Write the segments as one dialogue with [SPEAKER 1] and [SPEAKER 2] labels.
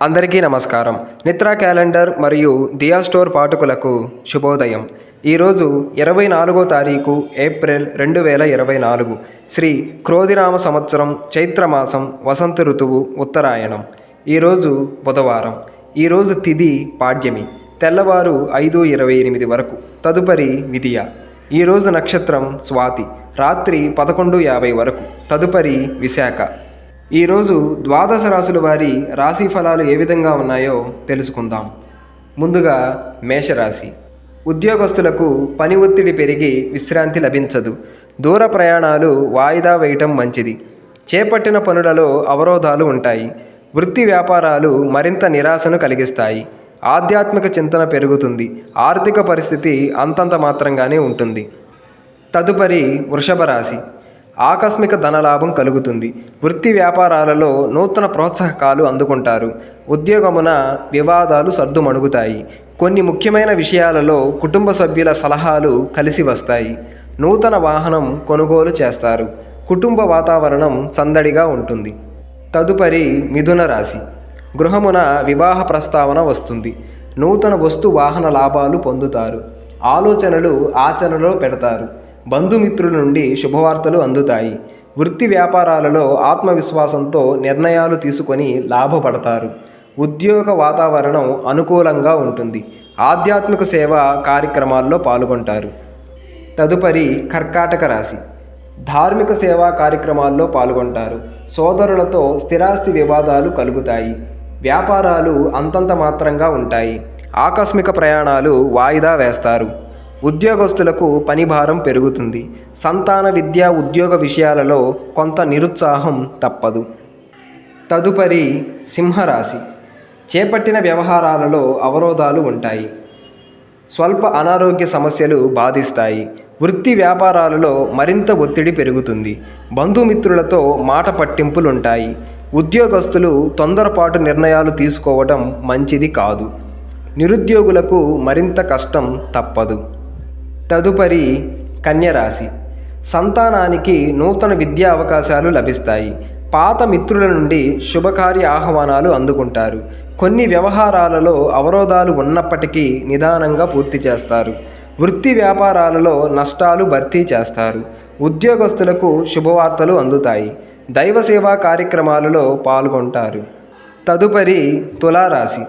[SPEAKER 1] అందరికీ నమస్కారం. నిత్రా క్యాలెండర్ మరియు దియా స్టోర్ పాఠకులకు శుభోదయం. ఈరోజు 24వ తారీఖు ఏప్రిల్ 2024 శ్రీ క్రోధినామ సంవత్సరం చైత్రమాసం వసంత ఋతువు ఉత్తరాయణం. ఈరోజు బుధవారం. ఈరోజు తిథి పాడ్యమి, తెల్లవారు 5:28 వరకు. తదుపరి విదియ. ఈరోజు నక్షత్రం స్వాతి, రాత్రి 11:50 వరకు. తదుపరి విశాఖ. ఈరోజు ద్వాదశ రాశుల వారి రాశి ఫలాలు ఏ విధంగా ఉన్నాయో తెలుసుకుందాం. ముందుగా మేషరాశి. ఉద్యోగస్తులకు పని ఒత్తిడి పెరిగి విశ్రాంతి లభించదు. దూర ప్రయాణాలు వాయిదా వేయటం మంచిది. చేపట్టిన పనులలో అవరోధాలు ఉంటాయి. వృత్తి వ్యాపారాలు మరింత నిరాశను కలిగిస్తాయి. ఆధ్యాత్మిక చింతన పెరుగుతుంది. ఆర్థిక పరిస్థితి అంతంత మాత్రంగానే ఉంటుంది. తదుపరి వృషభ రాశి. ఆకస్మిక ధనలాభం కలుగుతుంది. వృత్తి వ్యాపారాలలో నూతన ప్రోత్సాహకాలు అందుకుంటారు. ఉద్యోగమున వివాదాలు సర్దుమణుగుతాయి. కొన్ని ముఖ్యమైన విషయాలలో కుటుంబ సభ్యుల సలహాలు కలిసి వస్తాయి. నూతన వాహనం కొనుగోలు చేస్తారు. కుటుంబ వాతావరణం సందడిగా ఉంటుంది. తదుపరి మిథున రాశి. గృహమున వివాహ ప్రస్తావన వస్తుంది. నూతన వస్తు వాహన లాభాలు పొందుతారు. ఆలోచనలు ఆచరణలో పెడతారు. బంధుమిత్రుల నుండి శుభవార్తలు అందుతాయి. వృత్తి వ్యాపారాలలో ఆత్మవిశ్వాసంతో నిర్ణయాలు తీసుకొని లాభపడతారు. ఉద్యోగ వాతావరణం అనుకూలంగా ఉంటుంది. ఆధ్యాత్మిక సేవా కార్యక్రమాల్లో పాల్గొంటారు. తదుపరి కర్కాటక రాశి. ధార్మిక సేవా కార్యక్రమాల్లో పాల్గొంటారు. సోదరులతో స్థిరాస్తి వివాదాలు కలుగుతాయి. వ్యాపారాలు అంతంత మాత్రంగా ఉంటాయి. ఆకస్మిక ప్రయాణాలు వాయిదా వేస్తారు. ఉద్యోగస్తులకు పని భారం పెరుగుతుంది. సంతాన విద్యా ఉద్యోగ విషయాలలో కొంత నిరుత్సాహం తప్పదు. తదుపరి సింహరాశి. చేపట్టిన వ్యవహారాలలో అవరోధాలు ఉంటాయి. స్వల్ప అనారోగ్య సమస్యలు బాధిస్తాయి. వృత్తి వ్యాపారాలలో మరింత ఒత్తిడి పెరుగుతుంది. బంధుమిత్రులతో మాట పట్టింపులుంటాయి. ఉద్యోగస్తులు తొందరపాటు నిర్ణయాలు తీసుకోవడం మంచిది కాదు. నిరుద్యోగులకు మరింత కష్టం తప్పదు. తదుపరి కన్యరాశి. సంతానానికి నూతన విద్యా అవకాశాలు లభిస్తాయి. పాత మిత్రుల నుండి శుభకార్య ఆహ్వానాలు అందుకుంటారు. కొన్ని వ్యవహారాలలో అవరోధాలు ఉన్నప్పటికీ నిదానంగా పూర్తి చేస్తారు. వృత్తి వ్యాపారాలలో నష్టాలు భర్తీ చేస్తారు. ఉద్యోగస్తులకు శుభవార్తలు అందుతాయి. దైవ సేవా కార్యక్రమాలలో పాల్గొంటారు. తదుపరి తులారాశి.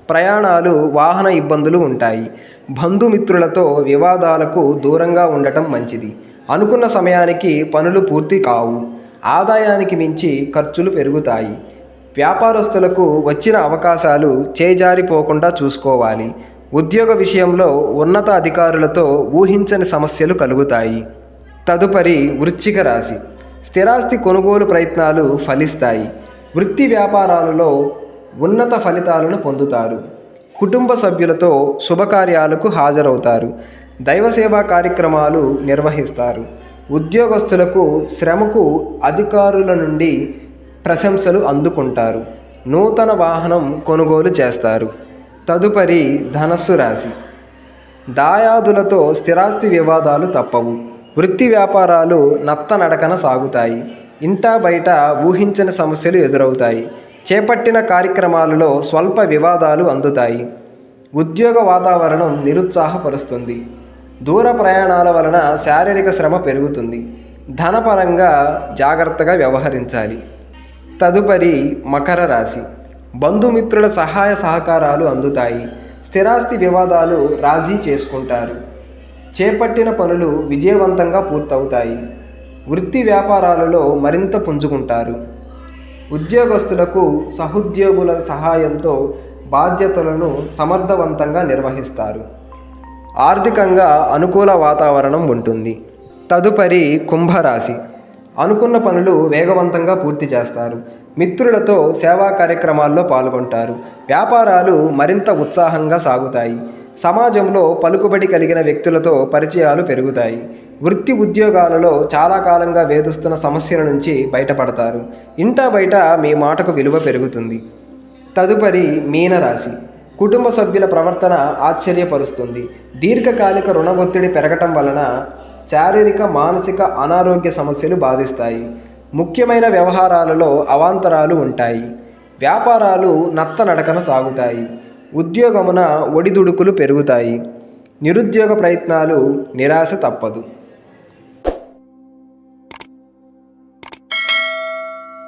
[SPEAKER 1] ప్రయాణాలు వాహన ఇబ్బందులు ఉంటాయి. బంధుమిత్రులతో వివాదాలకు దూరంగా ఉండటం మంచిది. అనుకున్న సమయానికి పనులు పూర్తి కావు. ఆదాయానికి మించి ఖర్చులు పెరుగుతాయి. వ్యాపారస్తులకు వచ్చిన అవకాశాలు చేజారిపోకుండా చూసుకోవాలి. ఉద్యోగ విషయంలో ఉన్నత అధికారులతో ఊహించని సమస్యలు కలుగుతాయి. తదుపరి వృశ్చిక రాశి. స్థిరాస్తి కొనుగోలు ప్రయత్నాలు ఫలిస్తాయి. వృత్తి వ్యాపారాలలో ఉన్నత ఫలితాలను పొందుతారు. కుటుంబ సభ్యులతో శుభకార్యాలకు హాజరవుతారు. దైవ సేవా కార్యక్రమాలు నిర్వహిస్తారు. ఉద్యోగస్తులకు శ్రమకు అధికారుల నుండి ప్రశంసలు అందుకుంటారు. నూతన వాహనం కొనుగోలు చేస్తారు. తదుపరి ధనస్సు రాశి. దాయాదులతో స్థిరాస్తి వివాదాలు తప్పవు. వృత్తి వ్యాపారాలు నత్తనడకన సాగుతాయి. ఇంటా బయట ఊహించని సమస్యలు ఎదురవుతాయి. చేపట్టిన కార్యక్రమాలలో స్వల్ప వివాదాలు అందుతాయి. ఉద్యోగ వాతావరణం నిరుత్సాహపరుస్తుంది. దూర ప్రయాణాల వలన శారీరక శ్రమ పెరుగుతుంది. ధనపరంగా జాగ్రత్తగా వ్యవహరించాలి. తదుపరి మకర రాశి. బంధుమిత్రుల సహాయ సహకారాలు అందుతాయి. స్థిరాస్తి వివాదాలు రాజీ చేసుకుంటారు. చేపట్టిన పనులు విజయవంతంగా పూర్తవుతాయి. వృత్తి వ్యాపారాలలో మరింత పుంజుకుంటారు. ఉద్యోగస్తులకు సహోద్యోగుల సహాయంతో బాధ్యతలను సమర్థవంతంగా నిర్వహిస్తారు. ఆర్థికంగా అనుకూల వాతావరణం ఉంటుంది. తదుపరి కుంభరాశి. అనుకున్న పనులు వేగవంతంగా పూర్తి చేస్తారు. మిత్రులతో సేవా కార్యక్రమాల్లో పాల్గొంటారు. వ్యాపారాలు మరింత ఉత్సాహంగా సాగుతాయి. సమాజంలో పలుకుబడి కలిగిన వ్యక్తులతో పరిచయాలు పెరుగుతాయి. వృత్తి ఉద్యోగాలలో చాలా కాలంగా వేధిస్తున్న సమస్యల నుంచి బయటపడతారు. ఇంటా బయట మీ మాటకు విలువ పెరుగుతుంది. తదుపరి మీనరాశి. కుటుంబ సభ్యుల ప్రవర్తన ఆశ్చర్యపరుస్తుంది. దీర్ఘకాలిక రుణ ఒత్తిడి పెరగటం వలన శారీరక మానసిక అనారోగ్య సమస్యలు బాధిస్తాయి. ముఖ్యమైన వ్యవహారాలలో అవాంతరాలు ఉంటాయి. వ్యాపారాలు నత్తనడకన సాగుతాయి. ఉద్యోగమున ఒడిదుడుకులు పెరుగుతాయి. నిరుద్యోగ ప్రయత్నాలు నిరాశ తప్పదు.